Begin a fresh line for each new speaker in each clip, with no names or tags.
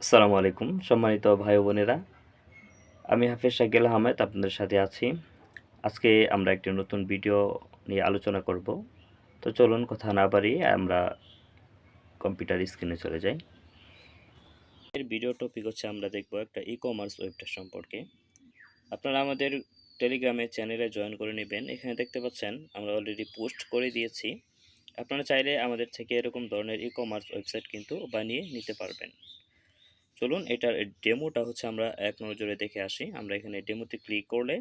আসসালামু আলাইকুম সম্মানিত ভাই ও বোনেরা, আমি হাফেজ শাকিল আহমেদ আপনাদের সাথে আছি। আজকে আমরা একটি নতুন ভিডিও নিয়ে আলোচনা করব। তো চলুন কথা না বাড়িয়ে আমরা কম্পিউটার স্ক্রিনে চলে যাই। এর ভিডিও টপিক হচ্ছে আমরা দেখব একটা ই-কমার্স ওয়েবসাইট সম্পর্কে। আপনারা আমাদের টেলিগ্রামে চ্যানেলে জয়েন করে নেবেন। এখানে দেখতে পাচ্ছেন আমরা অলরেডি পোস্ট করে দিয়েছি। আপনারা চাইলে আমাদের থেকে এরকম ধরনের ই-কমার্স ওয়েবসাইট কিন্তু বানিয়ে নিতে পারবেন। চলুন এটার ডেমোটা হচ্ছে আমরা এক নজরে দেখে আসি। আমরা এখানে ডেমোতে ক্লিক করলে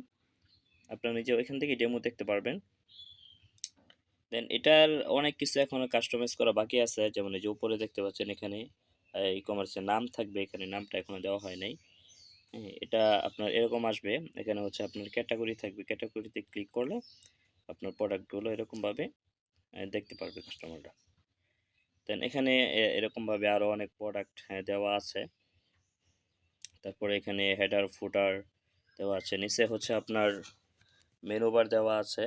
আপনারা নিজে এখান থেকে ডেমো দেখতে পারবেন। দেন এটার অনেক কিছু এখনো কাস্টমাইজ করা বাকি আছে, যেমন এই যে উপরে দেখতে পাচ্ছেন এখানে ই-কমার্সের নাম থাকবে, এখানে নামটা এখনো দেওয়া হয় নাই। হ্যাঁ, এটা আপনার এরকম আসবে। এখানে হচ্ছে আপনার ক্যাটাগরি থাকবে, ক্যাটাগরিতে ক্লিক করলে আপনার প্রোডাক্টগুলো এরকমভাবে দেখতে পারবে কাস্টমাররা। দেন এখানে এরকমভাবে আরও অনেক প্রোডাক্ট দেওয়া আছে। তারপরে এখানে হেডার ফুটার দেওয়া আছে, নিচে হচ্ছে আপনার মেনু বার দেওয়া আছে,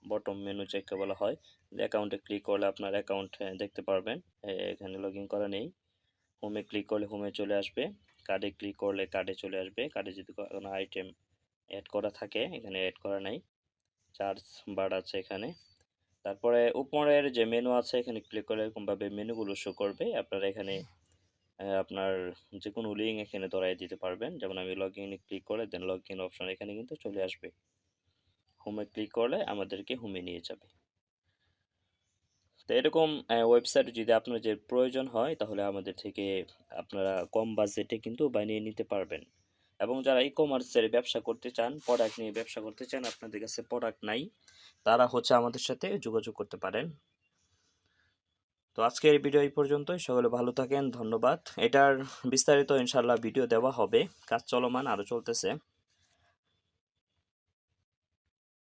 বটম মেনু যাকে বলা হয়। অ্যাকাউন্টে ক্লিক করলে আপনার অ্যাকাউন্ট দেখতে পারবেন। এখানে লগ ইন করা নেই। হোমে ক্লিক করলে হোমে চলে আসবে, কার্ডে ক্লিক করলে কার্ডে চলে আসবে। কার্ডে যদি কোনো আইটেম অ্যাড করা থাকে, এখানে অ্যাড করা নাই। চার্জ বার আছে এখানে। তারপরে উপরের যে মেনু আছে এখানে ক্লিক করলে এরকমভাবে মেনুগুলো শো করবে। আপনারা এখানে আপনার যে কোনো লিঙ্ক এখানে ধরাই দিতে পারবেন। যেমন আমি লগ ইনে ক্লিক করে দেন লগ ইন অপশন এখানে কিন্তু চলে আসবে। হোমে ক্লিক করলে আমাদেরকে হোমে নিয়ে যাবে। তো এরকম ওয়েবসাইট যদি আপনার যে প্রয়োজন হয় তাহলে আমাদের থেকে আপনারা কম বাজেটে কিন্তু বানিয়ে নিতে পারবেন। এবং যারা ই-কমার্সের ব্যবসা করতে চান, প্রোডাক্ট নিয়ে ব্যবসা করতে চান, আপনাদের কাছে প্রোডাক্ট নাই, তারা হচ্ছে আমাদের সাথে যোগাযোগ করতে পারেন। তো আজকের ভিডিও এই পর্যন্তই। সকলে ভালো থাকেন, ধন্যবাদ। এটার বিস্তারিত ইনশাল্লাহ ভিডিও দেওয়া হবে, কাজ চলমান আরও চলতেছে।